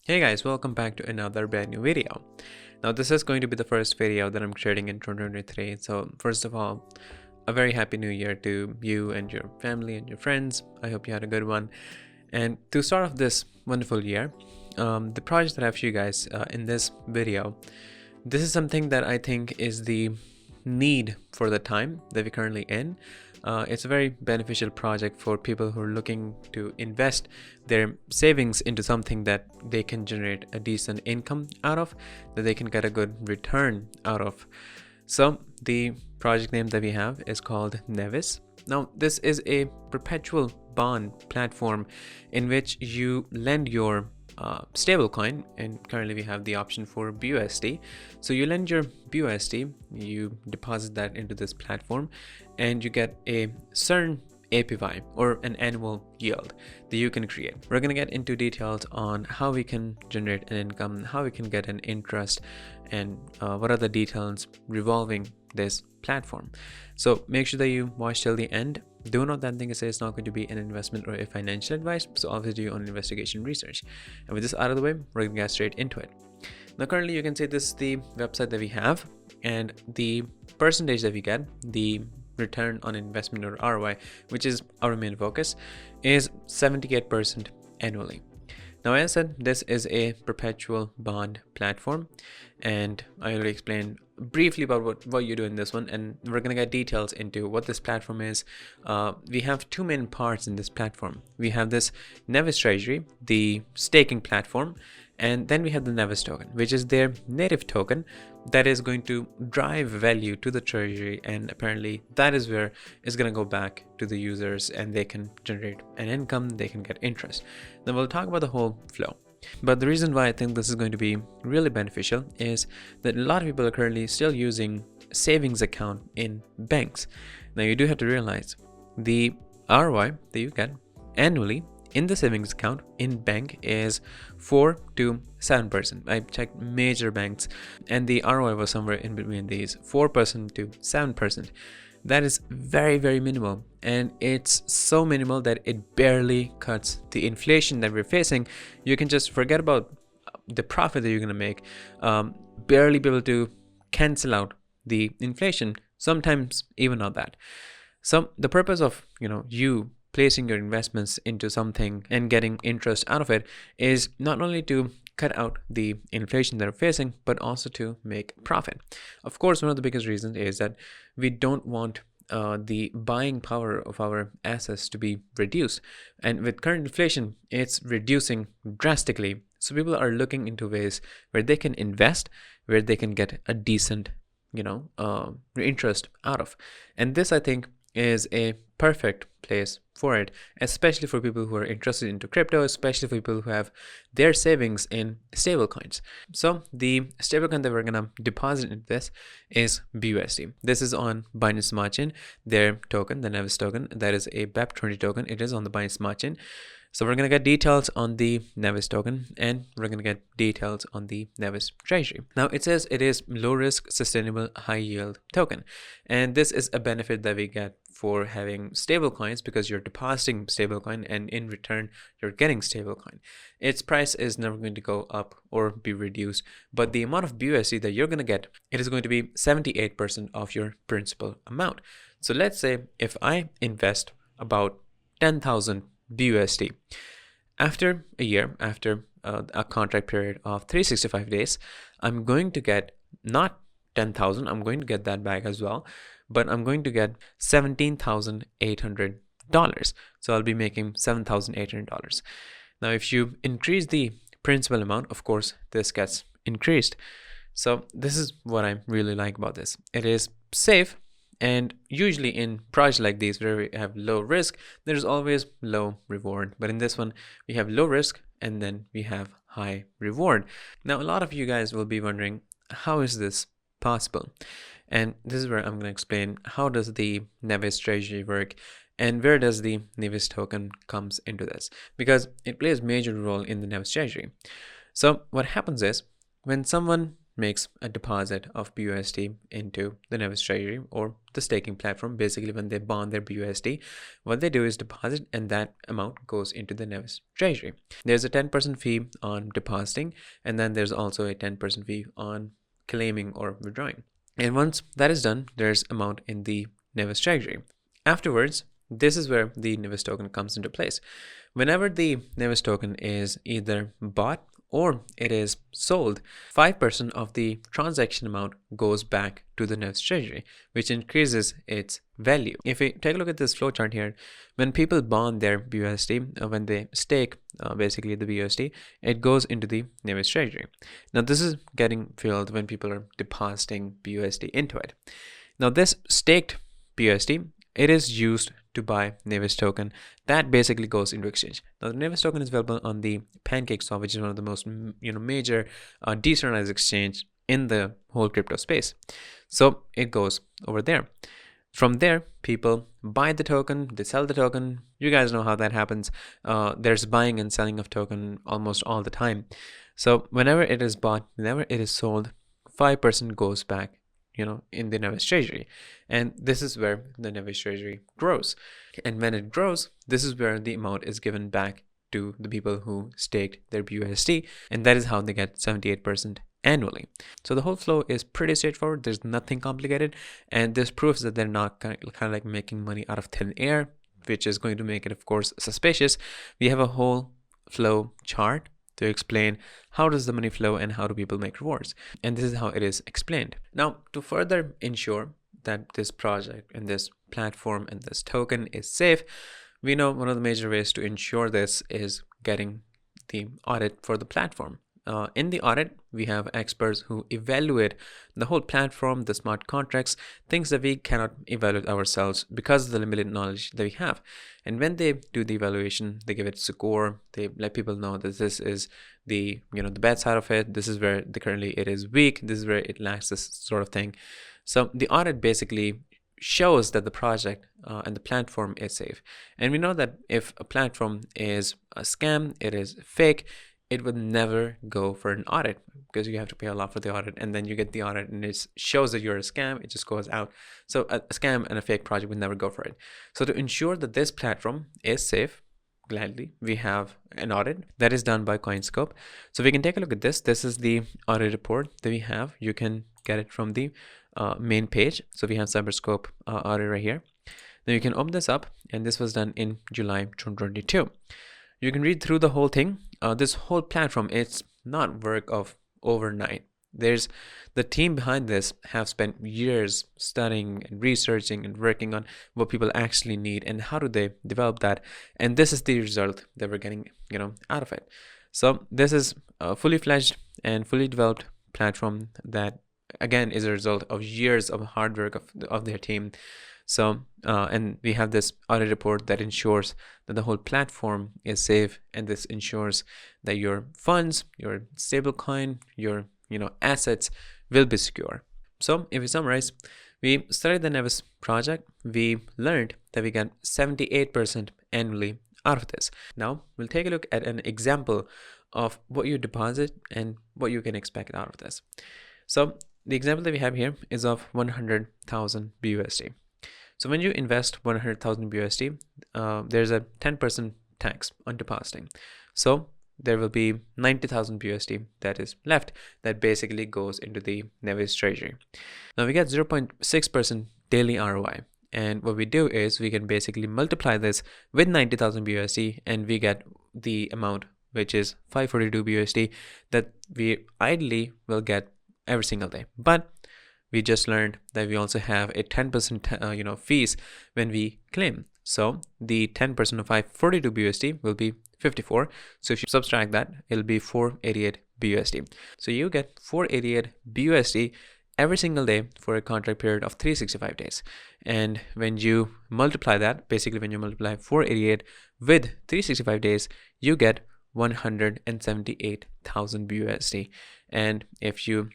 Hey guys, welcome back to another brand new video. Now this is going to be the first video that I'm creating in 2023. So first of all, a very happy new year to you and your family and your friends. I hope you had a good one. And to start off this wonderful year, the project that I have for you guys in this video, this is something that I think is the need for the time that we're currently in. It's a very beneficial project for people who are looking to invest their savings into something that they can generate a decent income out of, that they can get a good return out of. So the project name that we have is called Nevis. Now this is a perpetual bond platform in which you lend your stablecoin, and currently we have the option for BUSD. So you lend your BUSD, you deposit that into this platform, and you get a certain APY or an annual yield that you can create. We're going to get into details on how we can generate an income, how we can get an interest, and what are the details revolving this platform. So make sure that you watch till the end. Do not that thing is it's not going to be an investment or a financial advice, so always do your own investigation research. And with this out of the way, we're going to get straight into it. Now currently you can see this is the website that we have, and the percentage that we get, the return on investment or ROI, which is our main focus, is 78% annually. Now, as I said, this is a perpetual bond platform, and I already explained briefly about what you do in this one, and we're going to get details into what this platform is. We have two main parts in this platform. We have this Nevis Treasury, the staking platform, and then we have the Nevis token, which is their native token that is going to drive value to the treasury, and apparently that is where it's going to go back to the users and they can generate an income, they can get interest. Then we'll talk about the whole flow. But the reason why I think this is going to be really beneficial is that a lot of people are currently still using savings account in banks. Now you do have to realize the ROI that you get annually in the savings account in bank is 4 to 7%. I checked major banks and the ROI was somewhere in between these 4% to 7%. That is very, very minimal, and it's so minimal that it barely cuts the inflation that we're facing. You can just forget about the profit that you're going to make, barely be able to cancel out the inflation, sometimes even not that. So the purpose of you placing your investments into something and getting interest out of it is not only to cut out the inflation that we're facing, but also to make profit. Of course, one of the biggest reasons is that we don't want the buying power of our assets to be reduced, and with current inflation it's reducing drastically. So people are looking into ways where they can invest, where they can get a decent interest out of, and this I think is a perfect place for it, especially for people who are interested into crypto, especially for people who have their savings in stablecoins. So the stablecoin that we're gonna deposit into this is BUSD. This is on Binance Smart Chain. Their token, the Nevis token, that is a BEP20 token. It is on the Binance Smart Chain. So we're going to get details on the Nevis token, and we're going to get details on the Nevis Treasury. Now it says it is low risk, sustainable, high yield token. And this is a benefit that we get for having stable coins, because you're depositing stablecoin and in return you're getting stablecoin. Its price is never going to go up or be reduced, but the amount of BUSD that you're going to get, it is going to be 78% of your principal amount. So let's say if I invest about 10,000 BUSD. After a year, after a contract period of 365 days, I'm going to get not 10,000, I'm going to get that back as well, but I'm going to get $17,800. So I'll be making $7,800. Now, if you increase the principal amount, of course, this gets increased. So this is what I really like about this. It is safe. And usually in projects like these where we have low risk, there's always low reward. But in this one, we have low risk and then we have high reward. Now, a lot of you guys will be wondering, how is this possible? And this is where I'm going to explain how does the Nevis Treasury work and where does the Nevis token comes into this, because it plays a major role in the Nevis Treasury. So what happens is when someone makes a deposit of BUSD into the Nevis treasury or the staking platform. Basically, when they bond their BUSD, what they do is deposit, and that amount goes into the Nevis treasury. There's a 10% fee on depositing, and then there's also a 10% fee on claiming or withdrawing. And once that is done, there's amount in the Nevis treasury. Afterwards, this is where the Nevis token comes into place. Whenever the Nevis token is either bought or it is sold, 5% of the transaction amount goes back to the Nevis treasury, which increases its value. If we take a look at this flowchart here, when people bond their BUSD, when they stake basically the BUSD, it goes into the Nevis treasury. Now this is getting filled when people are depositing BUSD into it. Now this staked BUSD, it is used to buy Nevis token that basically goes into exchange. Now the Nevis token is available on the PancakeSwap, which is one of the most major decentralized exchange in the whole crypto space. So it goes over there. From there, people buy the token, they sell the token. You guys know how that happens. There's buying and selling of token almost all the time. So whenever it is bought, whenever it is sold, 5% goes back in the Nevis treasury, and this is where the Nevis treasury grows. And when it grows, this is where the amount is given back to the people who staked their BUSD, and that is how they get 78% annually. So the whole flow is pretty straightforward. There's nothing complicated, and this proves that they're not kind of like making money out of thin air, which is going to make it, of course, suspicious. We have a whole flow chart to explain how does the money flow and how do people make rewards, and this is how it is explained. Now, to further ensure that this project and this platform and this token is safe, we know one of the major ways to ensure this is getting the audit for the platform. In the audit, we have experts who evaluate the whole platform, the smart contracts, things that we cannot evaluate ourselves because of the limited knowledge that we have. And when they do the evaluation, they give it a score. They let people know that this is the the bad side of it. This is where currently it is weak. This is where it lacks, this sort of thing. So the audit basically shows that the project and the platform is safe. And we know that if a platform is a scam, it is fake, it would never go for an audit because you have to pay a lot for the audit, and then you get the audit and it shows that you're a scam, it just goes out. So a scam and a fake project would never go for it. So to ensure that this platform is safe, gladly, we have an audit that is done by CoinScope. So we can take a look at this. This is the audit report that we have. You can get it from the main page. So we have CyberScope audit right here. Now you can open this up, and this was done in July 2022. You can read through the whole thing. This whole platform, it's not work of overnight. There's the team behind this have spent years studying and researching and working on what people actually need and how do they develop that. And this is the result that we're getting, out of it. So this is a fully fledged and fully developed platform that, again, is a result of years of hard work of their team. So, and we have this audit report that ensures that the whole platform is safe, and this ensures that your funds, your stablecoin, your assets will be secure. So if we summarize, we studied the Nevis project. We learned that we get 78% annually out of this. Now we'll take a look at an example of what you deposit and what you can expect out of this. So the example that we have here is of 100,000 BUSD. So when you invest 100,000 BUSD, there's a 10% tax on depositing. So there will be 90,000 BUSD that is left that basically goes into the Nevis treasury. Now we get 0.6% daily ROI. And what we do is we can basically multiply this with 90,000 BUSD, and we get the amount, which is 542 BUSD, that we ideally will get every single day. But we just learned that we also have a 10% fees when we claim. So the 10% of 542 BUSD will be 54. So if you subtract that, it'll be 488 BUSD. So you get 488 BUSD every single day for a contract period of 365 days. And when you multiply that, basically when you multiply 488 with 365 days, you get 178,000 BUSD. And if you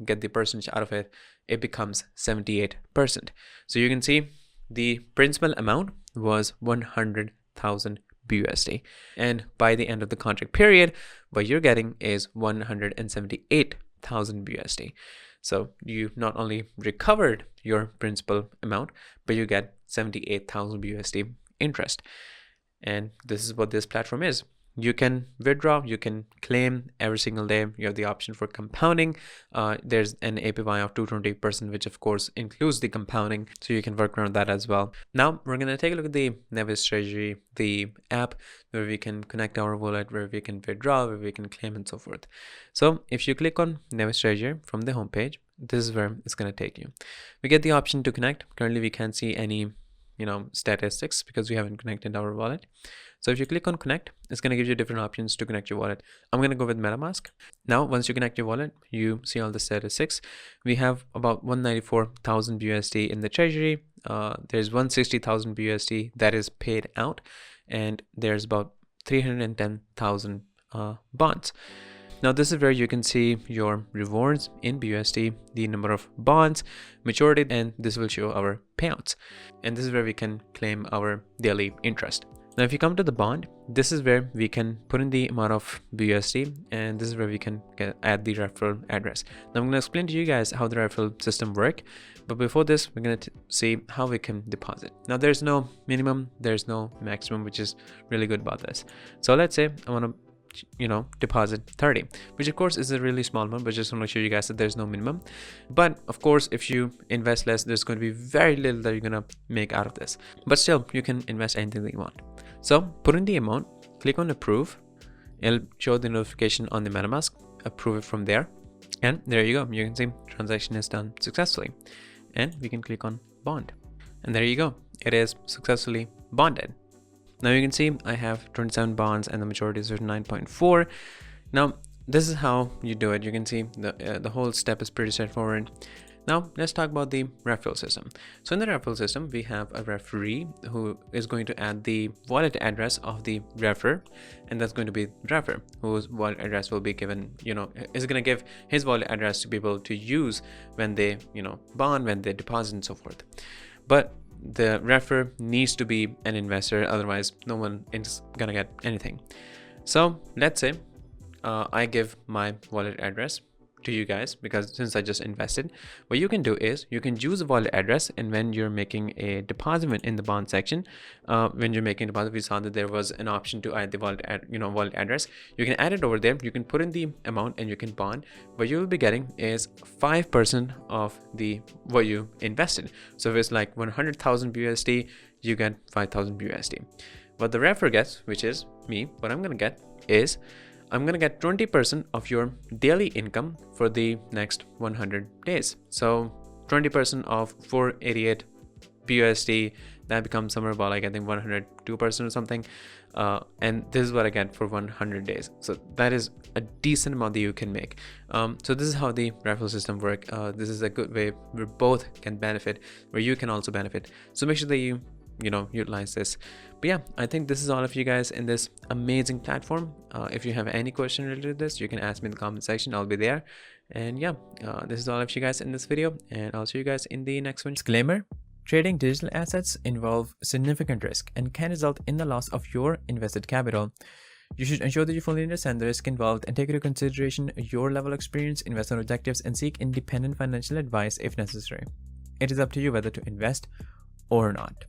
get the percentage out of it, it becomes 78%. So you can see the principal amount was 100,000 BUSD, and by the end of the contract period, what you're getting is 178% 78,000 BUSD. So you not only recovered your principal amount, but you get 78,000 BUSD interest. And this is what this platform is. You can withdraw, you can claim every single day. You have the option for compounding. There's an APY of 220%, which of course includes the compounding, so you can work around that as well. Now we're going to take a look at the Nevis Treasury, the app where we can connect our wallet, where we can withdraw, where we can claim, and so forth. So if you click on Nevis Treasury from the homepage, this is where it's going to take you. We get the option to connect. Currently we can't see any statistics because we haven't connected our wallet. So if you click on connect, it's going to give you different options to connect your wallet. I'm going to go with MetaMask. Now once you connect your wallet, you see all the statistics. We have about 194,000 BUSD in the treasury. There's 160,000 BUSD that is paid out, and there's about 310,000 bonds. Now this is where you can see your rewards in BUSD, the number of bonds, maturity, and this will show our payouts. And this is where we can claim our daily interest. Now if you come to the bond, this is where we can put in the amount of BUSD, and this is where we can add the referral address. Now I'm going to explain to you guys how the referral system works, but before this we're going to see how we can deposit. Now there's no minimum, there's no maximum, which is really good about this. So let's say I want to deposit 30, which of course is a really small one, but just want to show you guys that there's no minimum. But of course if you invest less, there's going to be very little that you're going to make out of this, but still you can invest anything that you want. So put in the amount, click on approve, it'll show the notification on the MetaMask, approve it from there, and there you go. You can see transaction is done successfully, and we can click on bond, and there you go, it is successfully bonded. Now you can see I have 27 bonds and the majority is 9.4. Now this is how you do it. You can see the whole step is pretty straightforward. Now let's talk about the referral system. So in the referral system, we have a referee who is going to add the wallet address of the refer, and that's going to be refer whose wallet address will be given, is going to give his wallet address to people to use when they, bond, when they deposit, and so forth. But the refer needs to be an investor, otherwise no one is gonna get anything. So let's say I give my wallet address to you guys, because since I just invested, what you can do is you can use a wallet address, and when you're making a deposit in the bond section, when you're making a deposit, we saw that there was an option to add the wallet address. You can add it over there, you can put in the amount, and you can bond. What you will be getting is 5% of what you invested. So if it's like 100,000 BUSD, you get 5,000 BUSD. What the refer gets, which is me, what I'm gonna get is I'm going to get 20% of your daily income for the next 100 days. So 20% of 488 BUSD, that becomes somewhere about like I think 102% or something. And this is what I get for 100 days. So that is a decent amount that you can make. So this is how the referral system works. This is a good way where both can benefit, where you can also benefit. So make sure that you utilize this. But yeah, I think this is all of you guys in this amazing platform. If you have any question related to this, you can ask me in the comment section. I'll be there. And yeah, this is all of you guys in this video, and I'll see you guys in the next one. Disclaimer: trading digital assets involve significant risk and can result in the loss of your invested capital. You should ensure that you fully understand the risk involved and take into consideration your level of experience, investment objectives, and seek independent financial advice if necessary. It is up to you whether to invest or not.